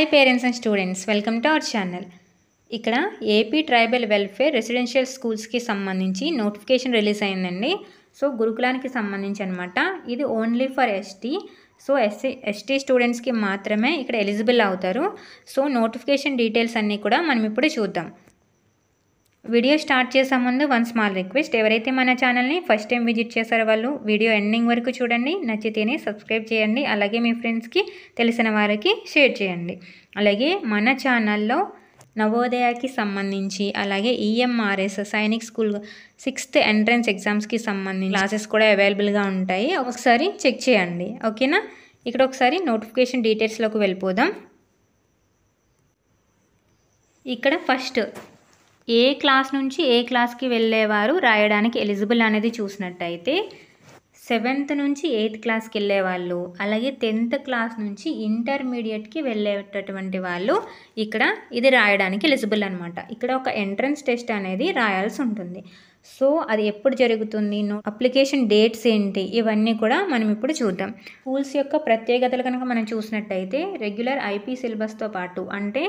Hi parents and students, welcome to our channel. ఇక్కడ AP tribal welfare residential స్కూల్స్కి సంబంధించి notification release అయిందండి. So గురుకులానికి సంబంధించి అనమాట. ఇది only for ST. So ST స్టూడెంట్స్కి మాత్రమే ఇక్కడ ఎలిజిబుల్ అవుతారు. సో నోటిఫికేషన్ డీటెయిల్స్ అన్నీ కూడా మనం ఇప్పుడు చూద్దాం. వీడియో స్టార్ట్ చేసే ముందు వన్ స్మాల్ రిక్వెస్ట్, ఎవరైతే మన ఛానల్ని ఫస్ట్ టైం విజిట్ చేశారో వాళ్ళు వీడియో ఎండింగ్ వరకు చూడండి, నచ్చితేనే సబ్స్క్రైబ్ చేయండి, అలాగే మీ ఫ్రెండ్స్కి తెలిసిన వారికి షేర్ చేయండి. అలాగే మన ఛానల్లో నవోదయకి సంబంధించి అలాగే EMRS Sainik school 6th entrance ఎగ్జామ్స్కి సంబంధించి క్లాసెస్ కూడా అవైలబుల్గా ఉంటాయి. ఒకసారి చెక్ చేయండి, ఓకేనా. ఇక్కడ ఒకసారి నోటిఫికేషన్ డీటెయిల్స్లోకి వెళ్ళిపోదాం. ఇక్కడ ఫస్ట్ ఏ క్లాస్ నుంచి ఏ క్లాస్కి వెళ్ళేవారు రాయడానికి ఎలిజిబుల్ అనేది చూసినట్టయితే 7th నుంచి 8th క్లాస్కి వెళ్ళేవాళ్ళు, అలాగే 10th క్లాస్ నుంచి ఇంటర్మీడియట్కి వెళ్ళేటటువంటి వాళ్ళు ఇక్కడ ఇది రాయడానికి ఎలిజిబుల్ అనమాట. ఇక్కడ ఒక ఎంట్రన్స్ టెస్ట్ అనేది రాయాల్సి ఉంటుంది. సో అది ఎప్పుడు జరుగుతుంది, అప్లికేషన్ డేట్స్ ఏంటి, ఇవన్నీ కూడా మనం ఇప్పుడు చూద్దాం. స్కూల్స్ యొక్క ప్రత్యేకతలు కనుక మనం చూసినట్టయితే రెగ్యులర్ ఐపీ సిలబస్తో పాటు అంటే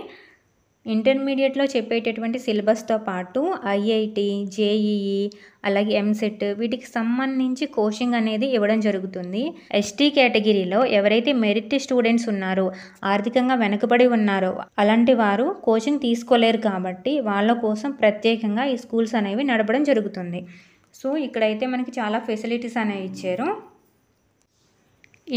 ఇంటర్మీడియట్లో చెప్పేటటువంటి సిలబస్తో పాటు ఐఐటి, జేఈఈ, అలాగే ఎంసెట్ వీటికి సంబంధించి కోచింగ్ అనేది ఇవ్వడం జరుగుతుంది. ఎస్టీ కేటగిరీలో ఎవరైతే మెరిట్ స్టూడెంట్స్ ఉన్నారో, ఆర్థికంగా వెనుకబడి ఉన్నారో అలాంటి వారు కోచింగ్ తీసుకోలేరు కాబట్టి వాళ్ళ కోసం ప్రత్యేకంగా ఈ స్కూల్స్ అనేవి నడపడం జరుగుతుంది. సో ఇక్కడైతే మనకి చాలా ఫెసిలిటీస్ అనేవి ఇచ్చారు.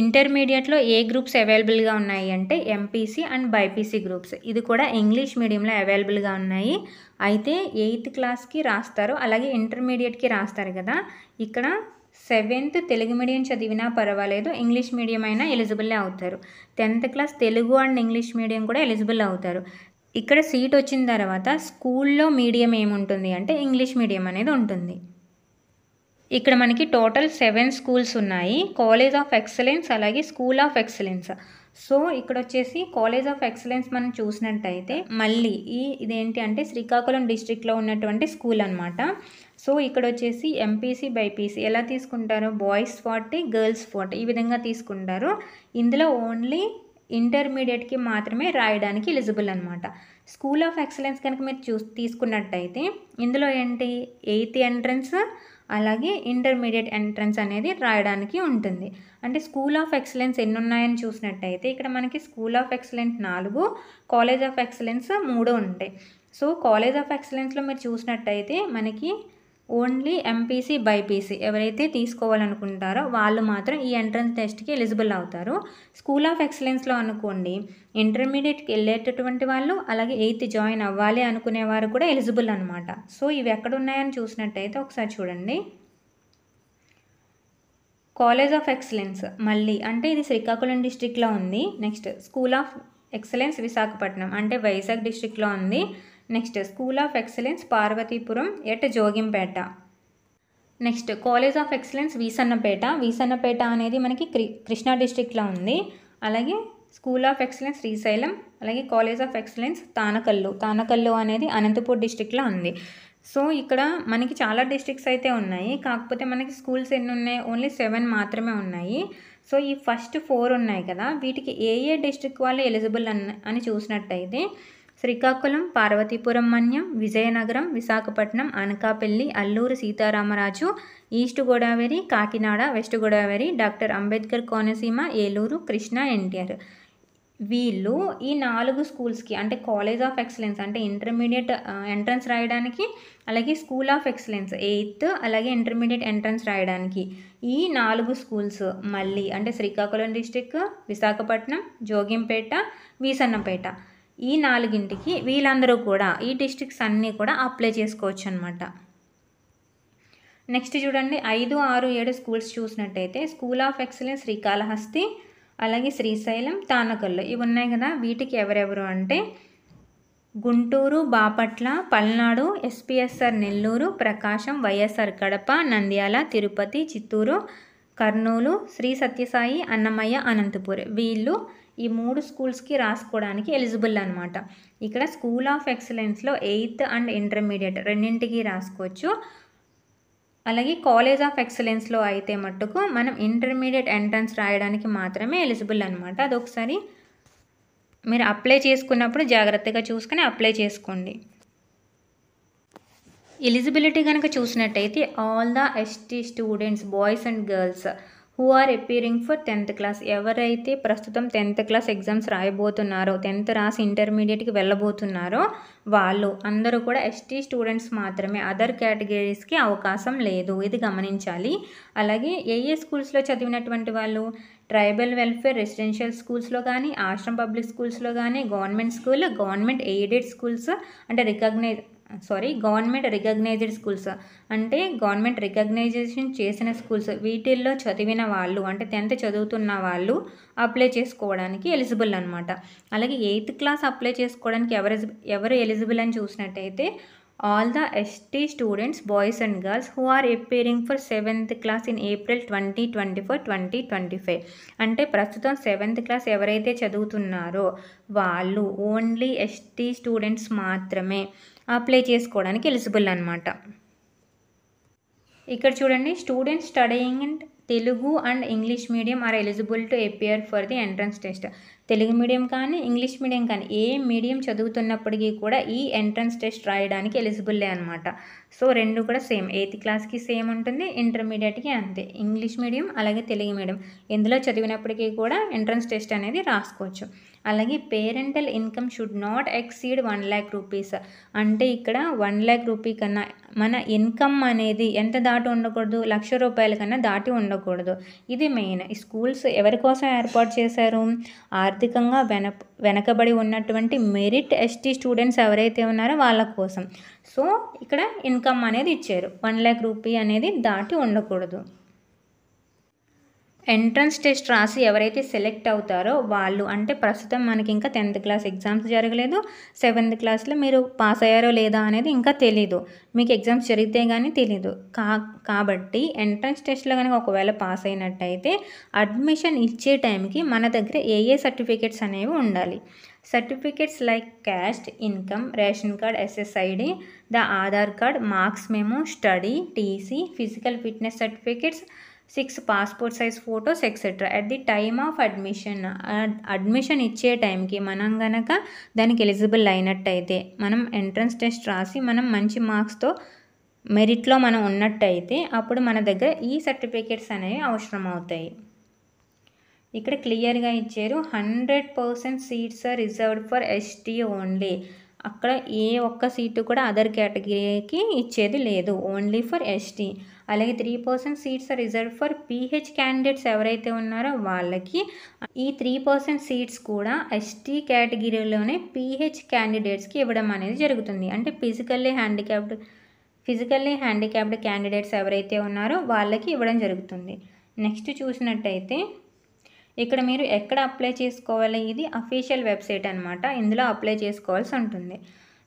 ఇంటర్మీడియట్లో ఏ గ్రూప్స్ అవైలబుల్గా ఉన్నాయి అంటే ఎంపీసీ అండ్ బైపీసీ గ్రూప్స్. ఇది కూడా ఇంగ్లీష్ మీడియంలో అవైలబుల్గా ఉన్నాయి. అయితే 8th క్లాస్కి రాస్తారు, అలాగే ఇంటర్మీడియట్కి రాస్తారు కదా. ఇక్కడ 7th తెలుగు మీడియం చదివినా పర్వాలేదు, ఇంగ్లీష్ మీడియం అయినా ఎలిజిబుల్ అవుతారు. 10th class Telugu and English medium కూడా ఎలిజిబుల్ అవుతారు. ఇక్కడ సీట్ వచ్చిన తర్వాత స్కూల్లో మీడియం ఏముంటుంది అంటే ఇంగ్లీష్ మీడియం అనేది ఉంటుంది. ఇక్కడ మనకి టోటల్ 7 స్కూల్స్ ఉన్నాయి. కాలేజ్ ఆఫ్ ఎక్సలెన్స్ అలాగే స్కూల్ ఆఫ్ ఎక్సలెన్స్. సో ఇక్కడ వచ్చేసి కాలేజ్ ఆఫ్ ఎక్సలెన్స్ మనం చూసినట్టయితే మళ్ళీ ఇదేంటి అంటే శ్రీకాకుళం డిస్ట్రిక్ట్లో ఉన్నటువంటి స్కూల్ అనమాట. సో ఇక్కడ వచ్చేసి ఎంపీసీ బైపీసీ ఎలా తీసుకుంటారు, బాయ్స్ 40 గర్ల్స్ 40 ఈ విధంగా తీసుకుంటారు. ఇందులో ఓన్లీ ఇంటర్మీడియట్కి మాత్రమే రాయడానికి ఎలిజిబుల్ అనమాట. స్కూల్ ఆఫ్ ఎక్సలెన్స్ కనుక మీరు తీసుకున్నట్టయితే ఇందులో ఏంటి 8th ఎంట్రన్స్ అలాగే ఇంటర్మీడియట్ ఎంట్రన్స్ అనేది రాయడానికి ఉంటుంది. అంటే స్కూల్ ఆఫ్ ఎక్సలెన్స్ ఎన్ని ఉన్నాయని చూసినట్టయితే ఇక్కడ మనకి school of excellence 4, college of excellence 3 ఉంటాయి. సో కాలేజ్ ఆఫ్ ఎక్సలెన్స్లో మీరు చూసినట్టయితే మనకి ఓన్లీ ఎంపీసీ బైపీసీ ఎవరైతే తీసుకోవాలనుకుంటారో వాళ్ళు మాత్రం ఈ ఎంట్రన్స్ టెస్ట్కి ఎలిజిబుల్ అవుతారు. స్కూల్ ఆఫ్ ఎక్సలెన్స్లో అనుకోండి ఇంటర్మీడియట్కి వెళ్ళేటటువంటి వాళ్ళు అలాగే 8th జాయిన్ అవ్వాలి అనుకునేవారు కూడా ఎలిజిబుల్ అనమాట. సో ఇవి ఎక్కడ ఉన్నాయని చూసినట్టయితే ఒకసారి చూడండి. కాలేజ్ ఆఫ్ ఎక్సలెన్స్ మళ్ళీ అంటే ఇది శ్రీకాకుళం డిస్ట్రిక్ట్లో ఉంది. Next school of excellence Visakhapatnam అంటే వైజాగ్ డిస్ట్రిక్ట్లో ఉంది. Next school of excellence Parvathipuram at Jogimpeta. Next college of excellence Veesannapeta అనేది మనకి కృష్ణా డిస్ట్రిక్ట్లో ఉంది. అలాగే స్కూల్ ఆఫ్ ఎక్సలెన్స్ శ్రీశైలం, అలాగే కాలేజ్ ఆఫ్ ఎక్సలెన్స్ తానకల్లు అనేది అనంతపూర్ డిస్ట్రిక్ట్లో ఉంది. సో ఇక్కడ మనకి చాలా డిస్ట్రిక్ట్స్ అయితే ఉన్నాయి, కాకపోతే మనకి స్కూల్స్ ఎన్ని ఉన్నాయి, ఓన్లీ 7 మాత్రమే ఉన్నాయి. సో ఈ ఫస్ట్ 4 ఉన్నాయి కదా, వీటికి ఏ డిస్ట్రిక్ట్ వాళ్ళు ఎలిజిబుల్ అని చూసినట్టయితే Srikakulam, Parvathipuram Manyam, Vizianagaram, Visakhapatnam, Anakapalli, Alluri Sitaramaraju, east Godavari, Kakinada, west Godavari, doctor Ambedkar Konaseema, Eluru, Krishna, NTR వీళ్ళు ఈ 4 స్కూల్స్కి అంటే కాలేజ్ ఆఫ్ ఎక్సలెన్స్ అంటే ఇంటర్మీడియట్ ఎంట్రన్స్ రాయడానికి, అలాగే స్కూల్ ఆఫ్ ఎక్సలెన్స్ 8th అలాగే ఇంటర్మీడియట్ ఎంట్రన్స్ రాయడానికి ఈ 4 స్కూల్స్ మళ్ళీ అంటే శ్రీకాకుళం డిస్ట్రిక్ట్, విశాఖపట్నం, జోగింపేట, వీసన్నపేట ఈ 4ంటికి వీళ్ళందరూ కూడా ఈ డిస్ట్రిక్ట్స్ అన్నీ కూడా అప్లై చేసుకోవచ్చు అనమాట. నెక్స్ట్ చూడండి 5, 6, 7 స్కూల్స్ చూసినట్టయితే స్కూల్ ఆఫ్ ఎక్సలెన్స్ శ్రీకాళహస్తి, అలాగే శ్రీశైలం, తానకల్లు ఇవి ఉన్నాయి కదా. వీటికి ఎవరెవరు అంటే గుంటూరు, బాపట్ల, పల్నాడు, ఎస్పీఎస్ఆర్ నెల్లూరు, ప్రకాశం, వైఎస్ఆర్ కడప, నంద్యాల, తిరుపతి, చిత్తూరు, కర్నూలు, శ్రీ సత్యసాయి, అన్నమయ్య, అనంతపూర్ వీళ్ళు ఈ 3 స్కూల్స్కి రాసుకోవడానికి ఎలిజిబుల్ అనమాట. ఇక్కడ స్కూల్ ఆఫ్ ఎక్సలెన్స్లో 8th అండ్ ఇంటర్మీడియట్ రెండింటికి రాసుకోవచ్చు. అలాగే కాలేజ్ ఆఫ్ ఎక్సలెన్స్లో అయితే మట్టుకు మనం ఇంటర్మీడియట్ ఎంట్రన్స్ రాయడానికి మాత్రమే ఎలిజిబుల్ అనమాట. అదొకసారి మీరు అప్లై చేసుకున్నప్పుడు జాగ్రత్తగా చూసుకొని అప్లై చేసుకోండి. ఎలిజిబిలిటీ కనుక చూసినట్టయితే all the ST students boys and girls who are appearing for 10th class, ఎవరైతే ప్రస్తుతం 10th క్లాస్ ఎగ్జామ్స్ రాయబోతున్నారో, 10th రాసి ఇంటర్మీడియట్కి వెళ్ళబోతున్నారో వాళ్ళు అందరూ కూడా ఎస్టీ స్టూడెంట్స్ మాత్రమే, అదర్ కేటగిరీస్కి అవకాశం లేదు, ఇది గమనించాలి. అలాగే ఏ స్కూల్స్లో చదివినటువంటి వాళ్ళు ట్రైబల్ వెల్ఫేర్ రెసిడెన్షియల్ స్కూల్స్లో కానీ, ఆశ్రమ్ పబ్లిక్ స్కూల్స్లో కానీ, government school, government aided schools అంటే గవర్నమెంట్ రికగ్నైజ్డ్ స్కూల్స్ అంటే గవర్నమెంట్ రికగ్నైజేషన్ చేసిన స్కూల్స్, వీటిల్లో చదివిన వాళ్ళు అంటే 10th చదువుతున్న వాళ్ళు అప్లై చేసుకోవడానికి ఎలిజిబుల్ అనమాట. అలాగే 8th క్లాస్ అప్లై చేసుకోవడానికి ఎవరు ఎలిజిబుల్ అని చూసినట్టయితే all the ST students boys and girls who are appearing for 7th class in April 2024-2025. అంటే ప్రస్తుతం 7th క్లాస్ ఎవరైతే చదువుతున్నారో వాళ్ళు ఓన్లీ ఎస్టీ స్టూడెంట్స్ మాత్రమే అప్లై చేసుకోవడానికి ఎలిజిబుల్ అనమాట. ఇక్కడ చూడండి, students studying in Telugu and English medium are eligible to appear for the entrance test. Telugu medium కానీ ఇంగ్లీష్ మీడియం కానీ ఏ మీడియం చదువుతున్నప్పటికీ కూడా ఈ ఎంట్రన్స్ టెస్ట్ రాయడానికి ఎలిజిబుల్లే అనమాట. సో రెండు కూడా సేమ్, 8th క్లాస్కి సేమ్ ఉంటుంది, ఇంటర్మీడియట్కి అంతే. ఇంగ్లీష్ మీడియం అలాగే తెలుగు మీడియం ఎందులో చదివినప్పటికీ కూడా ఎంట్రన్స్ టెస్ట్ అనేది రాసుకోవచ్చు. అలాగే parental income should not exceed 1 lakh rupees. అంటే ఇక్కడ 1 lakh rupee కన్నా మన ఇన్కమ్ అనేది ఎంత దాటి ఉండకూడదు, 1,00,000 రూపాయల కన్నా దాటి ఉండకూడదు. ఇది మెయిన్. ఈ స్కూల్స్ ఎవరి కోసం ఏర్పాటు చేశారు? ఆర్థికంగా వెనకబడి ఉన్నటువంటి మెరిట్ ఎస్టీ స్టూడెంట్స్ ఎవరైతే ఉన్నారో వాళ్ళ కోసం. సో ఇక్కడ ఇన్కమ్ అనేది ఇచ్చారు, 1 lakh rupee అనేది దాటి ఉండకూడదు. ఎంట్రన్స్ టెస్ట్ రాసి ఎవరైతే సెలెక్ట్ అవుతారో వాళ్ళు, అంటే ప్రస్తుతం మనకి ఇంకా 10th క్లాస్ ఎగ్జామ్స్ జరగలేదు, 7th క్లాస్లో మీరు పాస్ అయ్యారో లేదా అనేది ఇంకా తెలీదు, మీకు ఎగ్జామ్స్ జరిగితే కానీ తెలీదు. కాబట్టి ఎంట్రన్స్ టెస్ట్లో కనుక ఒకవేళ పాస్ అయినట్టయితే అడ్మిషన్ ఇచ్చే టైంకి మన దగ్గర ఏ సర్టిఫికేట్స్ అనేవి ఉండాలి. Certificates like caste, income, ration card, SSID, the Aadhaar card, marks memo, study, TC, physical fitness certificates, 6 passport size photos etcetera at the time of admission. Admission ఇచ్చే టైంకి మనం కనుక దానికి ఎలిజిబుల్ అయినట్టయితే, మనం ఎంట్రన్స్ టెస్ట్ రాసి మనం మంచి మార్క్స్తో మెరిట్లో మనం ఉన్నట్టయితే అప్పుడు మన దగ్గర ఈ సర్టిఫికేట్స్ అనేవి అవసరం అవుతాయి. ఇక్కడ క్లియర్గా ఇచ్చారు, 100% seats are reserved for ST only. అక్కడ ఏ ఒక్క సీటు కూడా అదర్ కేటగిరీకి ఇచ్చేది లేదు, ఓన్లీ ఫర్ ST. అలాగే 3% seats are reserve for PH candidates ఎవరైతే ఉన్నారో వాళ్ళకి. ఈ 3% సీట్స్ కూడా ST కేటగిరీలోనే PH క్యాండిడేట్స్కి ఇవ్వడం అనేది జరుగుతుంది. అంటే ఫిజికల్లీ హ్యాండిక్యాప్డ్ క్యాండిడేట్స్ ఎవరైతే ఉన్నారో వాళ్ళకి ఇవ్వడం జరుగుతుంది. నెక్స్ట్ చూసినట్టయితే ఇక్కడ మీరు ఎక్కడ అప్లై చేసుకోవాలి, ఇది అఫీషియల్ వెబ్సైట్ అనమాట, ఇందులో అప్లై చేసుకోవాల్సి ఉంటుంది.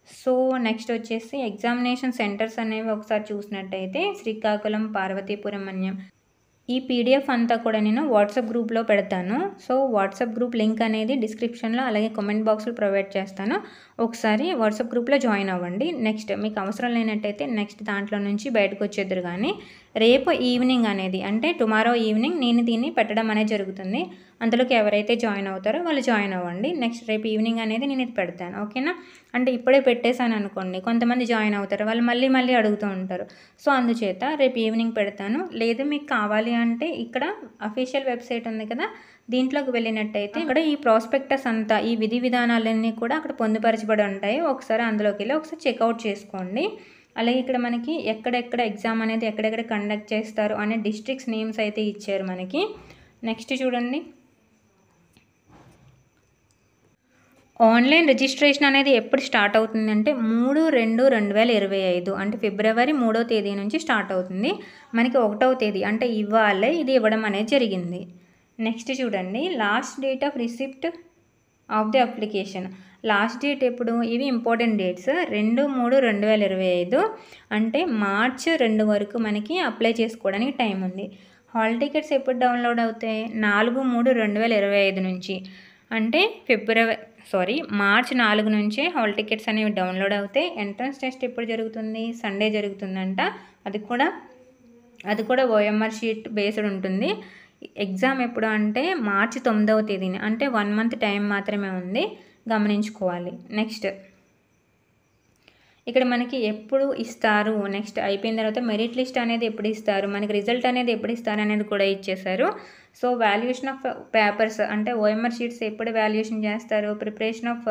సో నెక్స్ట్ వచ్చేసి ఎగ్జామినేషన్ సెంటర్స్ అనేవి ఒకసారి చూసినట్టయితే శ్రీకాకుళం, పార్వతీపురం, మన్యం. ఈ PDF అంతా కూడా నేను వాట్సాప్ గ్రూప్లో పెడతాను. సో వాట్సాప్ గ్రూప్ లింక్ అనేది డిస్క్రిప్షన్లో అలాగే కామెంట్ బాక్స్లో ప్రొవైడ్ చేస్తాను, ఒకసారి వాట్సాప్ గ్రూప్లో జాయిన్ అవ్వండి. నెక్స్ట్ మీకు అవసరం లేనట్టయితే నెక్స్ట్ దాంట్లో నుంచి బయటకు వచ్చేద్దరు. కానీ రేపు ఈవినింగ్ అనేది, అంటే టుమారో ఈవినింగ్ నేను దీన్ని పెట్టడం అనేది జరుగుతుంది. అందులోకి ఎవరైతే జాయిన్ అవుతారో వాళ్ళు జాయిన్ అవ్వండి. నెక్స్ట్ రేపు ఈవినింగ్ అనేది నేను ఇది పెడతాను, ఓకేనా. అంటే ఇప్పుడే పెట్టేశాను అనుకోండి, కొంతమంది జాయిన్ అవుతారు, వాళ్ళు మళ్ళీ అడుగుతూ ఉంటారు. సో అందుచేత రేపు ఈవినింగ్ పెడతాను. లేదు మీకు కావాలి అంటే ఇక్కడ అఫీషియల్ వెబ్సైట్ ఉంది కదా, దీంట్లోకి వెళ్ళినట్టయితే ఇక్కడ ఈ ప్రాస్పెక్టస్ అంతా, ఈ విధి విధానాలన్నీ కూడా అక్కడ పొందుపరచబడి ఉంటాయి. ఒకసారి అందులోకి వెళ్ళి ఒకసారి చెక్అవుట్ చేసుకోండి. అలాగే ఇక్కడ మనకి ఎక్కడెక్కడ ఎగ్జామ్ అనేది ఎక్కడెక్కడ కండక్ట్ చేస్తారు అనే డిస్ట్రిక్ట్స్ నేమ్స్ అయితే ఇచ్చారు మనకి. నెక్స్ట్ చూడండి, ఆన్లైన్ రిజిస్ట్రేషన్ అనేది ఎప్పుడు స్టార్ట్ అవుతుందంటే 3/2/2025, అంటే ఫిబ్రవరి 3వ తేదీ నుంచి స్టార్ట్ అవుతుంది. మనకి 1వ తేదీ అంటే ఇవాళే ఇది ఇవ్వడం అనేది జరిగింది. నెక్స్ట్ చూడండి, last date of receipt of the application. Last date ఎప్పుడు, ఇవి ఇంపార్టెంట్ డేట్స్, 2/3/2025 అంటే మార్చ్ 2 వరకు మనకి అప్లై చేసుకోవడానికి టైం ఉంది. హాల్ టికెట్స్ ఎప్పుడు డౌన్లోడ్ అవుతాయి, 4/3/2025 నుంచి, అంటే మార్చ్ 4 నుంచే హాల్ టికెట్స్ అనేవి డౌన్లోడ్ అవుతాయి. ఎంట్రన్స్ టెస్ట్ ఎప్పుడు జరుగుతుంది, సండే జరుగుతుందంట, అది కూడా OMR షీట్ బేస్డ్ ఉంటుంది. ఎగ్జామ్ ఎప్పుడు అంటే మార్చి 9వ తేదీని, అంటే 1 month టైం మాత్రమే ఉంది. గమనించుకోవాలి. నెక్స్ట్ ఇక్కడ మనకి ఎప్పుడు ఇస్తారు, నెక్స్ట్ అయిపోయిన తర్వాత మెరిట్ లిస్ట్ అనేది ఎప్పుడు ఇస్తారు, మనకి రిజల్ట్ అనేది ఎప్పుడు ఇస్తారు అనేది కూడా ఇచ్చేశారు. సో వాల్యుయేషన్ ఆఫ్ పేపర్స్ అంటే ఓఎంఆర్ షీట్స్ ఎప్పుడు వాల్యుయేషన్ చేస్తారు, ప్రిపరేషన్ ఆఫ్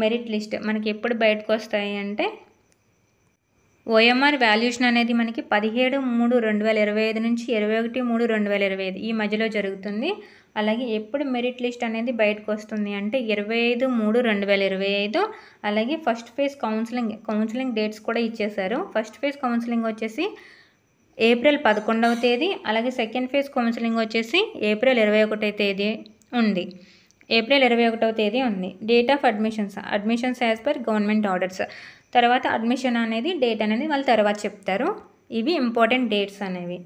మెరిట్ లిస్ట్ మనకి ఎప్పుడు బయటకు వస్తాయి అంటే ఓఎంఆర్ వాల్యుయేషన్ అనేది మనకి 17/3/2025 నుంచి 21/3/2025 ఈ మధ్యలో జరుగుతుంది. అలాగే ఎప్పుడు మెరిట్ లిస్ట్ అనేది బయటకు వస్తుంది అంటే 25/3/2025. అలాగే ఫస్ట్ ఫేజ్ కౌన్సిలింగ్ డేట్స్ కూడా ఇచ్చేశారు. ఫస్ట్ ఫేజ్ కౌన్సిలింగ్ వచ్చేసి ఏప్రిల్ 11వ తేదీ, అలాగే సెకండ్ ఫేజ్ కౌన్సిలింగ్ వచ్చేసి ఏప్రిల్ 21వ తేదీ ఉంది. ఏప్రిల్ 21వ తేదీ ఉంది. Date of admissions as per government orders. తర్వాత అడ్మిషన్ అనేది డేట్ అనేది వాళ్ళు తర్వాత చెప్తారు. ఇవి ఇంపార్టెంట్ డేట్స్ అనేవి.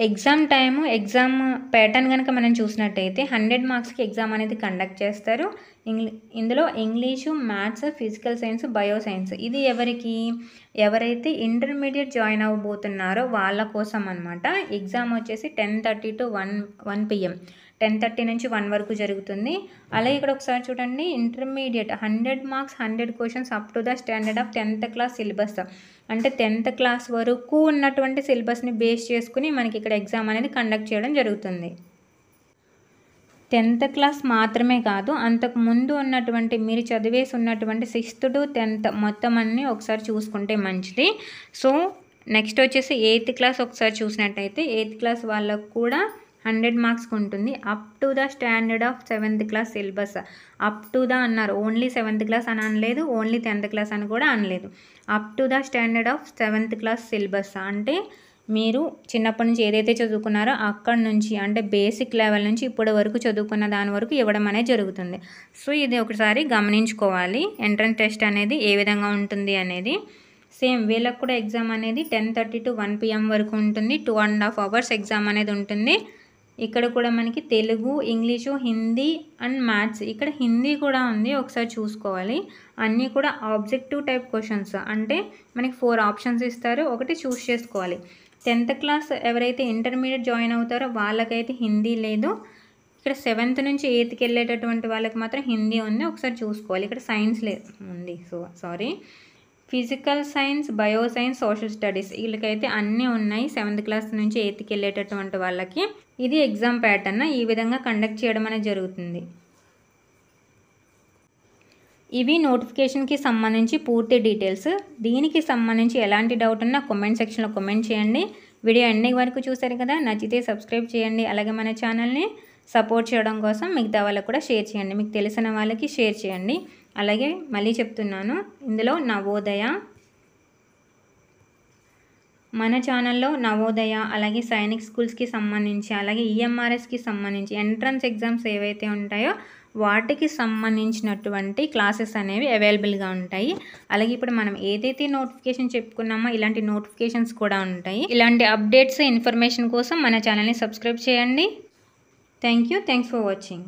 ఎగ్జామ్ టైము, ఎగ్జామ్ ప్యాటర్న్ కనుక మనం చూసినట్టయితే 100 మార్క్స్కి ఎగ్జామ్ అనేది కండక్ట్ చేస్తారు. ఇందులో English, maths, physical science, bio science. ఇది ఎవరైతే ఇంటర్మీడియట్ జాయిన్ అవ్వబోతున్నారో వాళ్ళ కోసం అనమాట. ఎగ్జామ్ వచ్చేసి 10:30 to 1 PM 10:30 నుంచి 1 వరకు జరుగుతుంది. అలాగే ఇక్కడ ఒకసారి చూడండి, intermediate 100 marks 100 questions up to the standard of 10th class syllabus. అంటే 10th క్లాస్ వరకు ఉన్నటువంటి సిలబస్ని బేస్ చేసుకుని మనకి ఇక్కడ ఎగ్జామ్ అనేది కండక్ట్ చేయడం జరుగుతుంది. 10th క్లాస్ మాత్రమే కాదు, అంతకు ముందు ఉన్నటువంటి మీరు చదివేసి ఉన్నటువంటి 6th to 10th మొత్తం అన్నీ ఒకసారి చూసుకుంటే మంచిది. సో నెక్స్ట్ వచ్చేసి 8th క్లాస్ ఒకసారి చూసినట్టయితే 8th క్లాస్ వాళ్ళకు కూడా 100 మార్క్స్కి ఉంటుంది. Up to the standard of 7th class syllabus. Up to the అన్నారు, ఓన్లీ 7th క్లాస్ అని అనలేదు, ఓన్లీ 10th క్లాస్ అని కూడా అనలేదు. Up to the standard of 7th class syllabus అంటే మీరు చిన్నప్పటి నుంచి ఏదైతే చదువుకున్నారో అక్కడి నుంచి అంటే బేసిక్ లెవెల్ నుంచి ఇప్పటి వరకు చదువుకున్న దాని వరకు ఇవ్వడం అనేది జరుగుతుంది. సో ఇది ఒకసారి గమనించుకోవాలి, ఎంట్రన్స్ టెస్ట్ అనేది ఏ విధంగా ఉంటుంది అనేది. సేమ్ వీళ్ళకి కూడా ఎగ్జామ్ అనేది 10:30 to 1 PM వరకు ఉంటుంది. 2.5 hours ఎగ్జామ్ అనేది ఉంటుంది. ఇక్కడ కూడా మనకి Telugu, English, Hindi and maths. ఇక్కడ హిందీ కూడా ఉంది, ఒకసారి చూసుకోవాలి. అన్నీ కూడా ఆబ్జెక్టివ్ టైప్ క్వశ్చన్స్. అంటే మనకి 4 ఆప్షన్స్ ఇస్తారు, ఒకటి చూస్ చేసుకోవాలి. 10th క్లాస్ ఎవరైతే ఇంటర్మీడియట్ జాయిన్ అవుతారో వాళ్ళకైతే హిందీ లేదు. ఇక్కడ 7th నుంచి 8thకి వెళ్ళేటటువంటి వాళ్ళకి మాత్రం హిందీ ఉంది, ఒకసారి చూసుకోవాలి. ఇక్కడ సైన్స్ లేదు ఉంది, sorry. Physical science, bio science, social studies వీళ్ళకైతే అన్నీ ఉన్నాయి 7th క్లాస్ నుంచి 8thకి వెళ్ళేటటువంటి వాళ్ళకి. ఇది ఎగ్జామ్ ప్యాటర్న్, ఈ విధంగా కండక్ట్ చేయడం అనేది జరుగుతుంది. ఇవి నోటిఫికేషన్కి సంబంధించి పూర్తి డీటెయిల్స్. దీనికి సంబంధించి ఎలాంటి డౌట్ ఉన్నా కామెంట్ సెక్షన్లో కామెంట్ చేయండి. వీడియో ఎండింగ్ వరకు చూసారు కదా, నచ్చితే సబ్స్క్రైబ్ చేయండి. అలాగే మన ఛానల్ని సపోర్ట్ చేయడం కోసం మిగతా వాళ్ళకు కూడా షేర్ చేయండి, మీకు తెలిసిన వాళ్ళకి షేర్ చేయండి. అలాగే మళ్ళీ చెప్తున్నాను, ఇందులో నవోదయ, మన ఛానల్లో నవోదయ అలాగే సైనిక్ స్కూల్స్కి సంబంధించి అలాగే ఈఎంఆర్ఎస్కి సంబంధించి ఎంట్రన్స్ ఎగ్జామ్స్ ఏవైతే ఉంటాయో వాటికి సంబంధించినటువంటి క్లాసెస్ అనేవి అవైలబుల్గా ఉంటాయి. అలాగే ఇప్పుడు మనం ఏదైతే నోటిఫికేషన్ చెప్పుకున్నామో ఇలాంటి నోటిఫికేషన్స్ కూడా ఉంటాయి. ఇలాంటి అప్డేట్స్, ఇన్ఫర్మేషన్ కోసం మన ఛానల్ని సబ్స్క్రైబ్ చేయండి. Thanks for watching.